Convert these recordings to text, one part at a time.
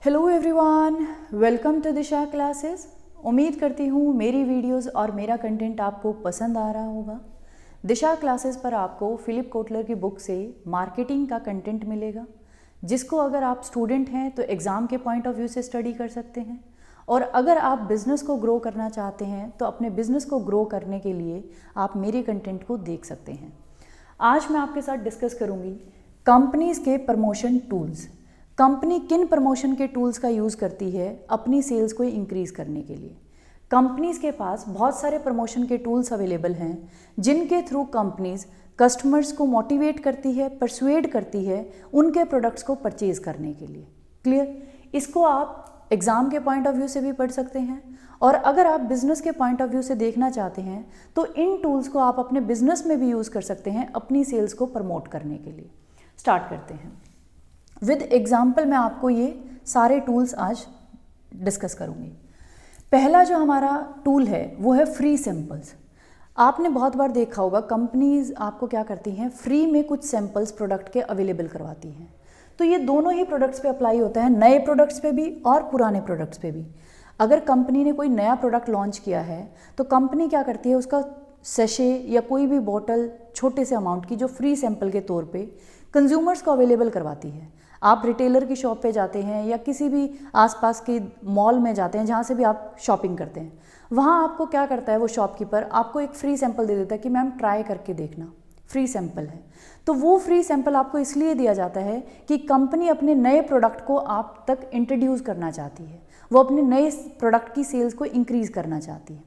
Hello everyone, welcome to Disha classes. उम्मीद करती हूँ मेरी वीडियोस और मेरा कंटेंट आपको पसंद आ रहा होगा। दिशा क्लासेस पर आपको फिलिप कोटलर की बुक से मार्केटिंग का कंटेंट मिलेगा, जिसको अगर आप स्टूडेंट हैं तो एग्ज़ाम के पॉइंट ऑफ व्यू से स्टडी कर सकते हैं, और अगर आप बिज़नेस को ग्रो करना चाहते हैं तो अपने बिज़नेस को ग्रो करने के लिए आप मेरे कंटेंट को देख सकते हैं। आज मैं आपके साथ डिस्कस करूँगी कंपनीज़ के प्रमोशन टूल्स। कंपनी किन प्रमोशन के टूल्स का यूज़ करती है अपनी सेल्स को इंक्रीज़ करने के लिए। कंपनीज़ के पास बहुत सारे प्रमोशन के टूल्स अवेलेबल हैं, जिनके थ्रू कंपनीज़ कस्टमर्स को मोटिवेट करती है, परसुएड करती है उनके प्रोडक्ट्स को परचेज़ करने के लिए। क्लियर? इसको आप एग्ज़ाम के पॉइंट ऑफ व्यू से भी पढ़ सकते हैं, और अगर आप बिज़नेस के पॉइंट ऑफ व्यू से देखना चाहते हैं तो इन टूल्स को आप अपने बिज़नेस में भी यूज़ कर सकते हैं अपनी सेल्स को प्रमोट करने के लिए। स्टार्ट करते हैं विद एग्जाम्पल। मैं आपको ये सारे टूल्स आज डिस्कस करूँगी। पहला जो हमारा टूल है वो है फ्री सैम्पल्स। आपने बहुत बार देखा होगा कंपनीज आपको क्या करती हैं, फ्री में कुछ सैम्पल्स प्रोडक्ट के अवेलेबल करवाती हैं। तो ये दोनों ही प्रोडक्ट्स पे अप्लाई होता है, नए प्रोडक्ट्स पे भी और पुराने प्रोडक्ट्स पे भी। अगर कंपनी ने कोई नया प्रोडक्ट लॉन्च किया है तो कंपनी क्या करती है, उसका सेशे या कोई भी बॉटल छोटे से अमाउंट की जो फ्री सैंपल के तौर पे कंज्यूमर्स को अवेलेबल करवाती है। आप रिटेलर की शॉप पे जाते हैं या किसी भी आसपास के मॉल में जाते हैं, जहाँ से भी आप शॉपिंग करते हैं, वहाँ आपको क्या करता है वो शॉपकीपर आपको एक फ्री सैंपल दे देता है कि मैम ट्राई करके देखना, फ्री सैंपल है। तो वो फ्री सैंपल आपको इसलिए दिया जाता है कि कंपनी अपने नए प्रोडक्ट को आप तक इंट्रोड्यूस करना चाहती है, वो अपने नए प्रोडक्ट की सेल्स को इंक्रीज़ करना चाहती है।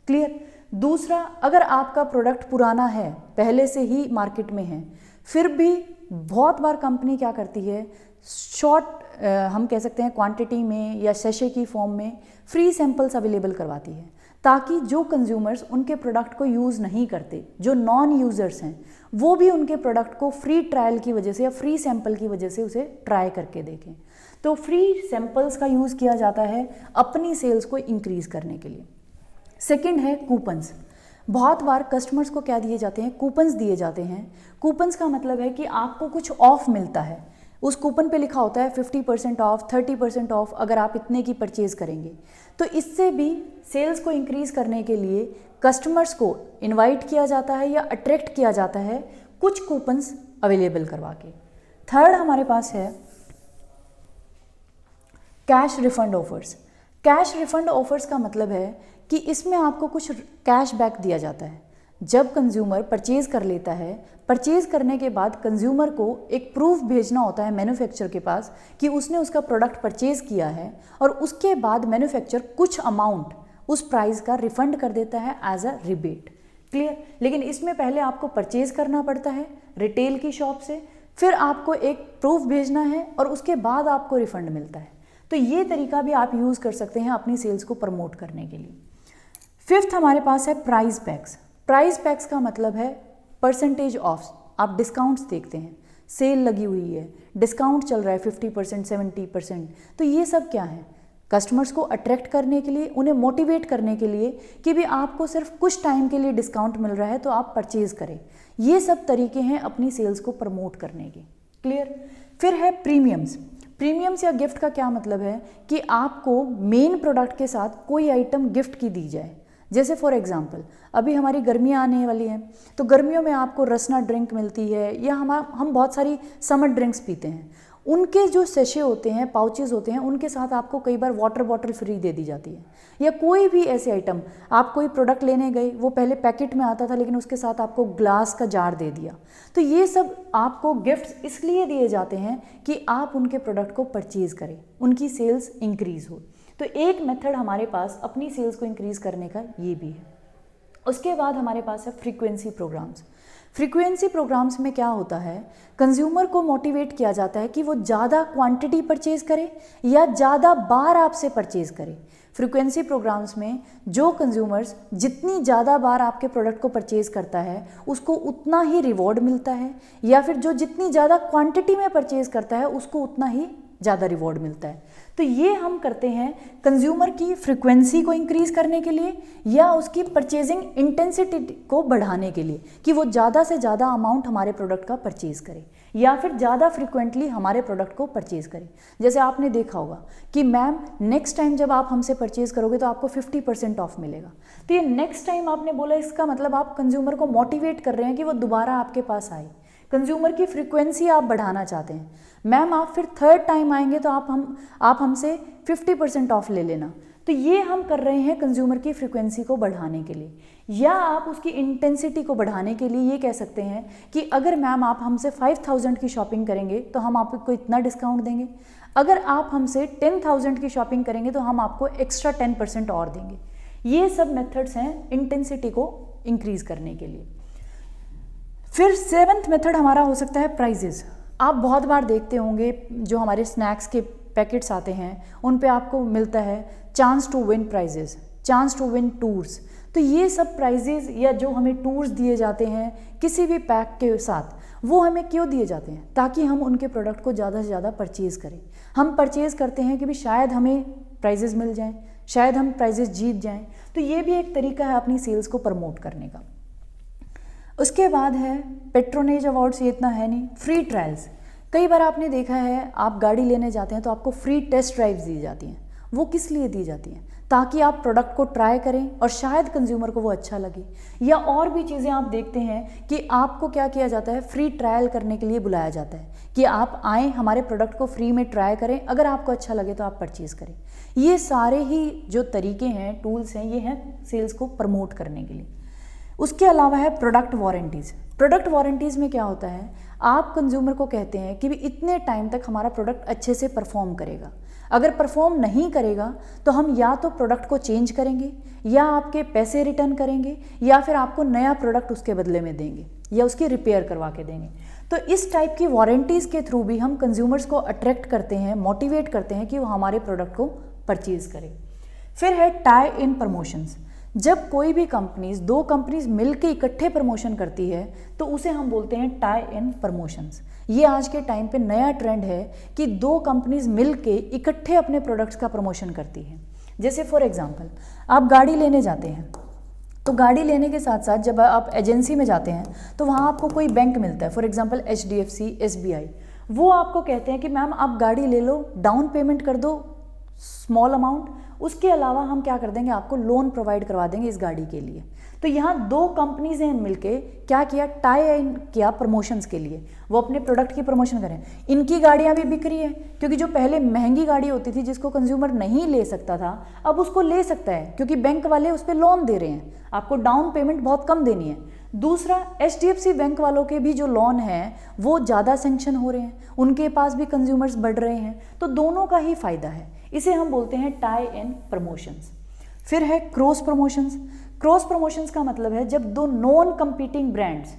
क्लियर? दूसरा, अगर आपका प्रोडक्ट पुराना है, पहले से ही मार्केट में है, फिर भी बहुत बार कंपनी क्या करती है, शॉर्ट हम कह सकते हैं क्वांटिटी में या सेशे की फॉर्म में फ्री सैंपल्स अवेलेबल करवाती है, ताकि जो कंज्यूमर्स उनके प्रोडक्ट को यूज़ नहीं करते, जो नॉन यूज़र्स हैं, वो भी उनके प्रोडक्ट को फ्री ट्रायल की वजह से या फ्री सैंपल की वजह से उसे ट्राई करके देखें। तो फ्री सैंपल्स का यूज़ किया जाता है अपनी सेल्स को इंक्रीज़ करने के लिए। सेकेंड है कूपन्स। बहुत बार कस्टमर्स को क्या दिए जाते हैं, कूपन्स दिए जाते हैं। कूपन्स का मतलब है कि आपको कुछ ऑफ मिलता है। उस कूपन पे लिखा होता है 50% ऑफ, 30% ऑफ अगर आप इतने की परचेज़ करेंगे। तो इससे भी सेल्स को इंक्रीज़ करने के लिए कस्टमर्स को इनवाइट किया जाता है या अट्रैक्ट किया जाता है कुछ कूपन्स अवेलेबल करवा के। थर्ड हमारे पास है cash refund offers. Cash refund offers का मतलब है कि इसमें आपको कुछ कैश बैक दिया जाता है। जब कंज्यूमर परचेज़ कर लेता है, परचेज़ करने के बाद कंज्यूमर को एक प्रूफ भेजना होता है मैन्युफैक्चरर के पास कि उसने उसका प्रोडक्ट परचेज़ किया है, और उसके बाद मैन्युफैक्चरर कुछ अमाउंट उस प्राइस का रिफ़ंड कर देता है एज अ रिबेट। क्लियर? लेकिन इसमें पहले आपको परचेज़ करना पड़ता है रिटेल की शॉप से, फिर आपको एक प्रूफ भेजना है और उसके बाद आपको रिफ़ंड मिलता है। तो ये तरीका भी आप यूज़ कर सकते हैं अपनी सेल्स को प्रमोट करने के लिए। फिफ्थ हमारे पास है प्राइस पैक्स। प्राइस पैक्स का मतलब है परसेंटेज ऑफ। आप डिस्काउंट्स देखते हैं, सेल लगी हुई है, डिस्काउंट चल रहा है 50%, 70%। तो ये सब क्या है, कस्टमर्स को अट्रैक्ट करने के लिए, उन्हें मोटिवेट करने के लिए कि भी आपको सिर्फ कुछ टाइम के लिए डिस्काउंट मिल रहा है तो आप परचेज़ करें। ये सब तरीके हैं अपनी सेल्स को प्रमोट करने के। क्लियर? फिर है प्रीमियम्स। प्रीमियम्स या गिफ्ट का क्या मतलब है कि आपको मेन प्रोडक्ट के साथ कोई आइटम गिफ्ट की दी जाए। जैसे फॉर एग्जांपल अभी हमारी गर्मियाँ आने वाली हैं, तो गर्मियों में आपको रसना ड्रिंक मिलती है, या हम बहुत सारी समर ड्रिंक्स पीते हैं। उनके जो सेशे होते हैं, पाउचेस होते हैं, उनके साथ आपको कई बार वाटर बॉटल फ्री दे दी जाती है। या कोई भी ऐसे आइटम, आप कोई प्रोडक्ट लेने गए, वो पहले पैकेट में आता था लेकिन उसके साथ आपको ग्लास का जार दे दिया। तो ये सब आपको गिफ्ट्स इसलिए दिए जाते हैं कि आप उनके प्रोडक्ट को परचेज़ करें, उनकी सेल्स इंक्रीज़ हो। तो एक मेथड हमारे पास अपनी सेल्स को इंक्रीज़ करने का ये भी है। उसके बाद हमारे पास है फ्रीक्वेंसी प्रोग्राम्स। फ्रीक्वेंसी प्रोग्राम्स में क्या होता है, कंज्यूमर को मोटिवेट किया जाता है कि वो ज़्यादा क्वांटिटी परचेज़ करे या ज़्यादा बार आपसे परचेज़ करे। फ्रीक्वेंसी प्रोग्राम्स में जो कंज्यूमर्स जितनी ज़्यादा बार आपके प्रोडक्ट को परचेज़ करता है उसको उतना ही रिवॉर्ड मिलता है, या फिर जो जितनी ज़्यादा क्वांटिटी में परचेज़ करता है उसको उतना ही ज़्यादा रिवॉर्ड मिलता है। तो ये हम करते हैं कंज्यूमर की फ्रीक्वेंसी को इंक्रीज़ करने के लिए या उसकी परचेजिंग इंटेंसिटी को बढ़ाने के लिए कि वो ज़्यादा से ज़्यादा अमाउंट हमारे प्रोडक्ट का परचेज़ करे। या फिर ज़्यादा फ्रिक्वेंटली हमारे प्रोडक्ट को परचेज़ करें। जैसे आपने देखा होगा कि मैम नेक्स्ट टाइम जब आप हमसे परचेज़ करोगे तो आपको 50% ऑफ मिलेगा। तो ये नेक्स्ट टाइम आपने बोला, इसका मतलब आप कंज्यूमर को मोटिवेट कर रहे हैं कि वो दोबारा आपके पास आए। कंज्यूमर की फ्रिक्वेंसी आप बढ़ाना चाहते हैं। मैम आप फिर थर्ड टाइम आएंगे तो आप हमसे 50% ऑफ ले लेना। तो ये हम कर रहे हैं कंज्यूमर की फ्रिक्वेंसी को बढ़ाने के लिए, या आप उसकी इंटेंसिटी को बढ़ाने के लिए ये कह सकते हैं कि अगर मैम आप हमसे 5000 की शॉपिंग करेंगे तो हम आपको इतना डिस्काउंट देंगे, अगर आप हमसे 10,000 की शॉपिंग करेंगे तो हम आपको एक्स्ट्रा 10% और देंगे। ये सब मेथड्स हैं इंटेंसिटी को इंक्रीज करने के लिए। फिर 7th मेथड हमारा हो सकता है प्राइजेस। आप बहुत बार देखते होंगे जो हमारे स्नैक्स के पैकेट्स आते हैं उन पे आपको मिलता है chance to win prizes, chance to win tours. तो ये सब प्राइजेस या जो हमें टूर्स दिए जाते हैं किसी भी पैक के साथ, वो हमें क्यों दिए जाते हैं? ताकि हम उनके प्रोडक्ट को ज़्यादा से ज़्यादा परचेज़ करें। हम परचेज़ करते हैं कि भी शायद हमें प्राइजेस मिल जाएं, शायद हम प्राइजेस जीत जाएं। तो ये भी एक तरीका है अपनी सेल्स को प्रमोट करने का। उसके बाद है पेट्रोनेज अवार्ड्स, ये इतना है नहीं, फ्री ट्रायल्स। कई बार आपने देखा है आप गाड़ी लेने जाते हैं तो आपको फ्री टेस्ट ड्राइव्स दी जाती हैं। वो किस लिए दी जाती हैं? ताकि आप प्रोडक्ट को ट्राई करें और शायद कंज्यूमर को वो अच्छा लगे। या और भी चीज़ें आप देखते हैं कि आपको क्या किया जाता है, फ्री ट्रायल करने के लिए बुलाया जाता है कि आप आएँ हमारे प्रोडक्ट को फ्री में ट्राई करें, अगर आपको अच्छा लगे तो आप परचेज़ करें। ये सारे ही जो तरीके हैं, टूल्स हैं, ये हैं सेल्स को प्रमोट करने के लिए। उसके अलावा है प्रोडक्ट वारंटीज़। प्रोडक्ट वारंटीज़ में क्या होता है, आप कंज्यूमर को कहते हैं कि भी इतने टाइम तक हमारा प्रोडक्ट अच्छे से परफॉर्म करेगा, अगर परफॉर्म नहीं करेगा तो हम या तो प्रोडक्ट को चेंज करेंगे, या आपके पैसे रिटर्न करेंगे, या फिर आपको नया प्रोडक्ट उसके बदले में देंगे, या उसकी रिपेयर करवा के देंगे। तो इस टाइप की वारंटीज़ के थ्रू भी हम कंज्यूमर्स को अट्रैक्ट करते हैं, मोटिवेट करते हैं कि वो हमारे प्रोडक्ट को परचेज़ करें। फिर है टाई इन प्रमोशंस। जब कोई भी कंपनीज, दो कंपनीज मिलकर इकट्ठे प्रमोशन करती है तो उसे हम बोलते हैं टाई इन प्रमोशंस। ये आज के टाइम पे नया ट्रेंड है कि दो कंपनीज मिलके इकट्ठे अपने प्रोडक्ट्स का प्रमोशन करती है। जैसे फॉर एग्जांपल आप गाड़ी लेने जाते हैं, तो गाड़ी लेने के साथ साथ जब आप एजेंसी में जाते हैं तो वहाँ आपको कोई बैंक मिलता है, फॉर एग्जांपल HDFC, SBI। वो आपको कहते हैं कि मैम आप गाड़ी ले लो, डाउन पेमेंट कर दो स्मॉल अमाउंट, उसके अलावा हम क्या कर देंगे, आपको लोन प्रोवाइड करवा देंगे इस गाड़ी के लिए। तो यहाँ दो कंपनीज हैं मिलके क्या किया, टाई इन किया प्रमोशंस के लिए, वो अपने प्रोडक्ट की प्रमोशन करें। इनकी गाड़ियाँ भी बिक रही है, क्योंकि जो पहले महंगी गाड़ी होती थी जिसको कंज्यूमर नहीं ले सकता था, अब उसको ले सकता है क्योंकि बैंक वाले उस पर लोन दे रहे हैं, आपको डाउन पेमेंट बहुत कम देनी है। दूसरा, HDFC बैंक वालों के भी जो लोन हैं वो ज़्यादा सेंक्शन हो रहे हैं, उनके पास भी कंज्यूमर्स बढ़ रहे हैं, तो दोनों का ही फायदा है। इसे हम बोलते हैं टाई इन प्रमोशंस। फिर है क्रॉस प्रमोशंस। क्रॉस प्रमोशंस का मतलब है जब दो नॉन कंपीटिंग ब्रांड्स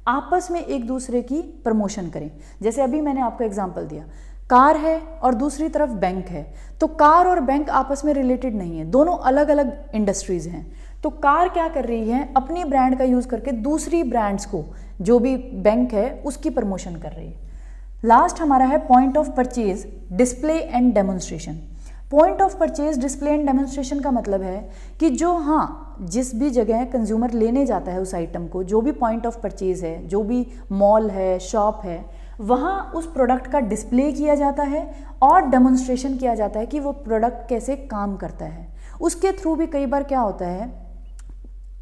आपस में एक दूसरे की प्रमोशन करें। जैसे अभी मैंने आपको एग्जांपल दिया, कार है और दूसरी तरफ बैंक है, तो कार और बैंक आपस में रिलेटेड नहीं है, दोनों अलग अलग इंडस्ट्रीज हैं। तो कार क्या कर रही है, अपनी ब्रांड का यूज़ करके दूसरी ब्रांड्स को, जो भी बैंक है उसकी प्रमोशन कर रही है। लास्ट हमारा है point of purchase, display and demonstration. Point of purchase, display and demonstration का मतलब है कि जो जिस भी जगह कंज्यूमर लेने जाता है उस आइटम को, जो भी पॉइंट ऑफ परचेज है, जो भी मॉल है, शॉप है, वहाँ उस प्रोडक्ट का डिस्प्ले किया जाता है और डेमोन्स्ट्रेशन किया जाता है कि वो प्रोडक्ट कैसे काम करता है। उसके थ्रू भी कई बार क्या होता है,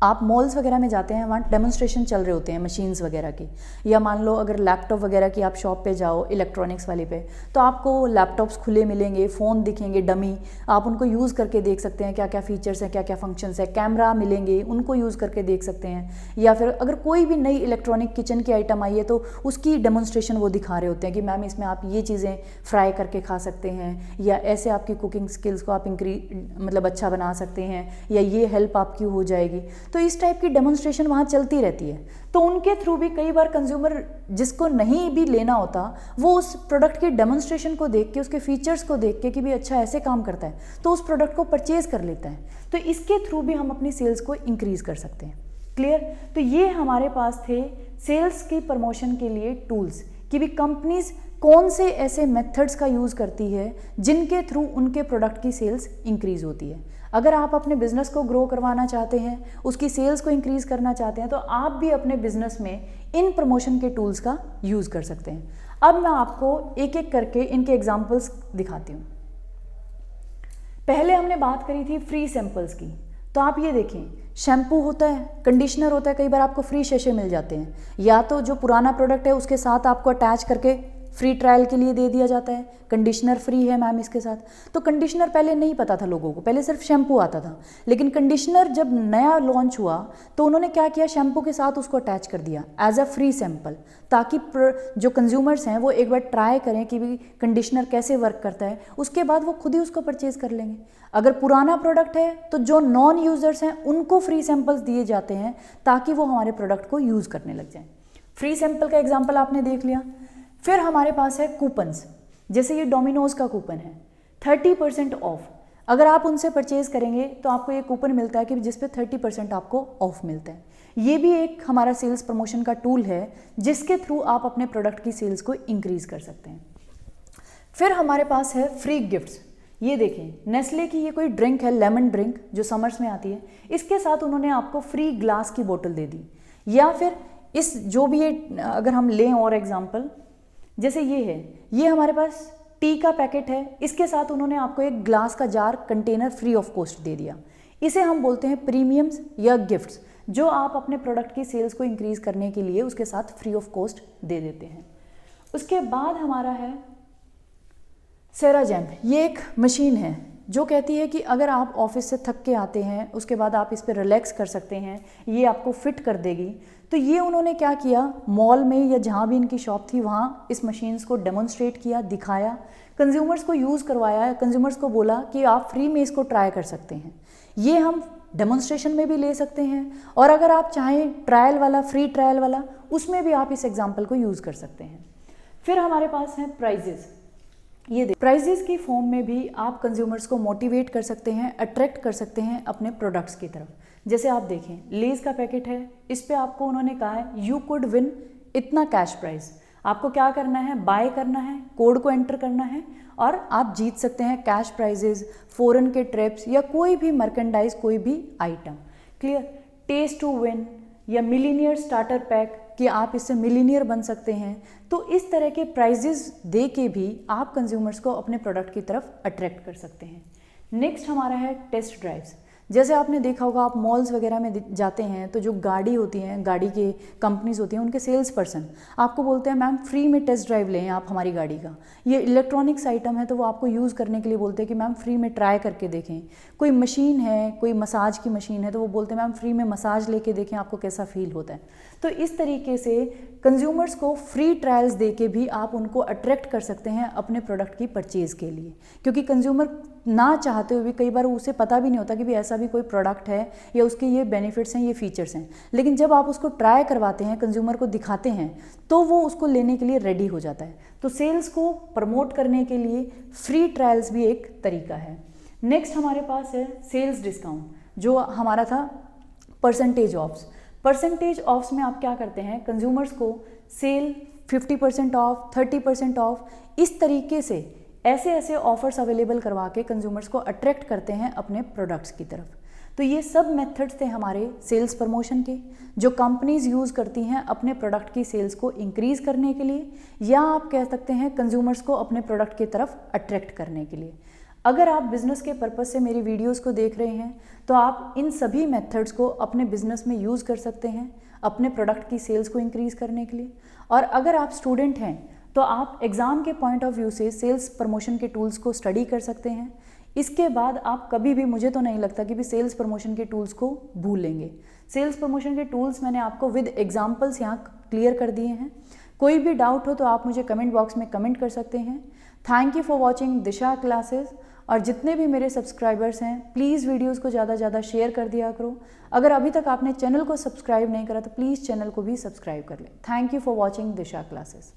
आप मॉल्स वगैरह में जाते हैं, वहाँ डेमोन्स्ट्रेशन चल रहे होते हैं मशीन्स वगैरह की, या मान लो अगर लैपटॉप वगैरह की आप शॉप पे जाओ इलेक्ट्रॉनिक्स वाले पे, तो आपको लैपटॉप्स खुले मिलेंगे, फ़ोन दिखेंगे डमी, आप उनको यूज़ करके देख सकते हैं क्या क्या फीचर्स हैं, क्या क्या फंक्शंस है, कैमरा मिलेंगे, उनको यूज़ करके देख सकते हैं। या फिर अगर कोई भी नई इलेक्ट्रॉनिक किचन की आइटम आई है तो उसकी डेमोन्स्ट्रेशन वो दिखा रहे होते हैं कि मैम इसमें आप ये चीज़ें फ्राई करके खा सकते हैं, या ऐसे आपकी कुकिंग स्किल्स को आप मतलब अच्छा बना सकते हैं, या ये हेल्प आपकी हो जाएगी। तो इस टाइप की डेमोन्स्ट्रेशन वहाँ चलती रहती है। तो उनके थ्रू भी कई बार कंज्यूमर जिसको नहीं भी लेना होता, वो उस प्रोडक्ट की डेमोन्स्ट्रेशन को देख के, उसके फीचर्स को देख के कि भी अच्छा ऐसे काम करता है, तो उस प्रोडक्ट को परचेज कर लेता है। तो इसके थ्रू भी हम अपनी सेल्स को इंक्रीज कर सकते हैं। क्लियर? तो ये हमारे पास थे सेल्स की प्रमोशन के लिए टूल्स, कि भी कंपनीज कौन से ऐसे मेथड्स का यूज़ करती है जिनके थ्रू उनके प्रोडक्ट की सेल्स इंक्रीज होती है। अगर आप अपने बिजनेस को ग्रो करवाना चाहते हैं, उसकी सेल्स को इंक्रीज करना चाहते हैं, तो आप भी अपने बिजनेस में इन प्रमोशन के टूल्स का यूज़ कर सकते हैं। अब मैं आपको एक एक करके इनके एग्जाम्पल्स दिखाती हूँ। पहले हमने बात करी थी फ्री सैंपल्स की, तो आप ये देखें, शैम्पू होता है, कंडीशनर होता है, कई बार आपको फ्री शेशे मिल जाते हैं, या तो जो पुराना प्रोडक्ट है उसके साथ आपको अटैच करके फ्री ट्रायल के लिए दे दिया जाता है, कंडीशनर फ्री है मैम इसके साथ। तो कंडीशनर पहले नहीं पता था लोगों को, पहले सिर्फ शैम्पू आता था, लेकिन कंडीशनर जब नया लॉन्च हुआ तो उन्होंने क्या किया, शैम्पू के साथ उसको अटैच कर दिया एज अ फ्री सैंपल, ताकि जो कंज्यूमर्स हैं वो एक बार ट्राई करें कि भी कंडीशनर कैसे वर्क करता है, उसके बाद वो खुद ही उसको परचेज कर लेंगे। अगर पुराना प्रोडक्ट है तो जो नॉन यूजर्स हैं उनको फ्री सैंपल्स दिए जाते हैं ताकि वो हमारे प्रोडक्ट को यूज़ करने लग जाएं। फ्री सैंपल का एग्जाम्पल आपने देख लिया। फिर हमारे पास है कूपन्स, जैसे ये डोमिनोज का कूपन है 30% ऑफ। अगर आप उनसे परचेज करेंगे तो आपको ये कूपन मिलता है कि जिस पे 30% आपको ऑफ मिलता है। ये भी एक हमारा सेल्स प्रमोशन का टूल है जिसके थ्रू आप अपने प्रोडक्ट की सेल्स को इंक्रीज कर सकते हैं। फिर हमारे पास है फ्री गिफ्ट्स। ये देखें, नेस्ले की ये कोई ड्रिंक है, लेमन ड्रिंक, जो समर्स में आती है, इसके साथ उन्होंने आपको फ्री ग्लास की बोतल दे दी। या फिर इस जो भी ये अगर हम लें और एग्जाम्पल, जैसे ये है, ये हमारे पास टी का पैकेट है, इसके साथ उन्होंने आपको एक ग्लास का jar container free of cost दे दिया। इसे हम बोलते हैं प्रीमियम्स या गिफ्ट्स, जो आप अपने प्रोडक्ट की सेल्स को इंक्रीज करने के लिए उसके साथ फ्री ऑफ कॉस्ट दे देते हैं। उसके बाद हमारा है सेराजेम। ये एक मशीन है जो कहती है कि अगर आप ऑफिस से थक के आते हैं उसके बाद आप इस पर रिलैक्स कर सकते हैं, ये आपको फिट कर देगी। तो ये उन्होंने क्या किया, मॉल में या जहाँ भी इनकी शॉप थी वहाँ इस मशीन्स को डेमोन्स्ट्रेट किया, दिखाया, कंज्यूमर्स को यूज़ करवाया, कंज्यूमर्स को बोला कि आप फ्री में इसको ट्राई कर सकते हैं। ये हम डेमोन्स्ट्रेशन में भी ले सकते हैं, और अगर आप चाहें ट्रायल वाला, फ्री ट्रायल वाला, उसमें भी आप इस एग्जाम्पल को यूज़ कर सकते हैं। फिर हमारे पास हैं प्राइजेस। ये प्राइजेस की फॉर्म में भी आप कंज्यूमर्स को मोटिवेट कर सकते हैं, अट्रैक्ट कर सकते हैं अपने प्रोडक्ट्स की तरफ। जैसे आप देखें, लेज़ का पैकेट है, इस पे आपको उन्होंने कहा है यू कुड विन इतना कैश प्राइज। आपको क्या करना है, बाय करना है, कोड को एंटर करना है और आप जीत सकते हैं कैश प्राइजेज, फॉरेन के ट्रिप्स या कोई भी मर्केंडाइज, कोई भी item. Clear. Test to win या मिलीनियर स्टार्टर पैक कि आप इससे मिलीनियर बन सकते हैं। तो इस तरह के प्राइजेस दे के भी आप कंज्यूमर्स को अपने प्रोडक्ट की तरफ अट्रैक्ट कर सकते हैं। नेक्स्ट हमारा है टेस्ट ड्राइव्स। जैसे आपने देखा होगा, आप मॉल्स वगैरह में जाते हैं तो जो गाड़ी होती हैं, गाड़ी के कंपनीज होती हैं, उनके सेल्स पर्सन आपको बोलते हैं मैम फ्री में टेस्ट ड्राइव लें आप हमारी गाड़ी का। ये इलेक्ट्रॉनिक्स आइटम है तो वो आपको यूज़ करने के लिए बोलते हैं कि मैम फ्री में ट्राई करके देखें। कोई मशीन है, कोई मसाज की मशीन है तो वो बोलते हैं मैम फ्री में मसाज लेके देखें आपको कैसा फील होता है। तो इस तरीके से कंज्यूमर्स को फ्री ट्रायल्स दे के भी आप उनको अट्रैक्ट कर सकते हैं अपने प्रोडक्ट की परचेज़ के लिए, क्योंकि कंज्यूमर ना चाहते हुए भी कई बार उसे पता भी नहीं होता कि भी ऐसा भी कोई प्रोडक्ट है या उसके ये बेनिफिट्स हैं, ये फीचर्स हैं। लेकिन जब आप उसको ट्राई करवाते हैं, कंज्यूमर को दिखाते हैं, तो वो उसको लेने के लिए रेडी हो जाता है। तो सेल्स को प्रमोट करने के लिए फ्री ट्रायल्स भी एक तरीका है। नेक्स्ट हमारे पास है सेल्स डिस्काउंट, जो हमारा था परसेंटेज ऑफ्स। परसेंटेज ऑफ्स में आप क्या करते हैं, कंज्यूमर्स को सेल 50% ऑफ, 30% ऑफ, इस तरीके से ऐसे ऐसे ऑफर्स अवेलेबल करवा के कंज्यूमर्स को अट्रैक्ट करते हैं अपने प्रोडक्ट्स की तरफ। तो ये सब मेथड्स थे हमारे सेल्स प्रमोशन के, जो कंपनीज यूज़ करती हैं अपने प्रोडक्ट की सेल्स को इंक्रीज़ करने के लिए, या आप कह सकते हैं कंज्यूमर्स को अपने प्रोडक्ट की तरफ अट्रैक्ट करने के लिए। अगर आप बिज़नेस के पर्पज़ से मेरी वीडियोस को देख रहे हैं तो आप इन सभी मेथड्स को अपने बिज़नेस में यूज़ कर सकते हैं अपने प्रोडक्ट की सेल्स को इंक्रीज़ करने के लिए। और अगर आप स्टूडेंट हैं तो आप एग्ज़ाम के पॉइंट ऑफ व्यू से सेल्स प्रमोशन के टूल्स को स्टडी कर सकते हैं। इसके बाद आप कभी भी, मुझे तो नहीं लगता कि भी सेल्स प्रमोशन के टूल्स को भूलेंगे। सेल्स प्रमोशन के टूल्स मैंने आपको विद एग्जाम्पल्स यहाँ क्लियर कर दिए हैं। कोई भी डाउट हो तो आप मुझे कमेंट बॉक्स में कमेंट कर सकते हैं। Thank you for watching Disha classes. और जितने भी मेरे सब्सक्राइबर्स हैं, प्लीज़ वीडियोस को ज़्यादा से ज़्यादा शेयर कर दिया करो। अगर अभी तक आपने चैनल को सब्सक्राइब नहीं करा तो प्लीज़ चैनल को भी सब्सक्राइब कर लें। Thank you for watching Disha classes.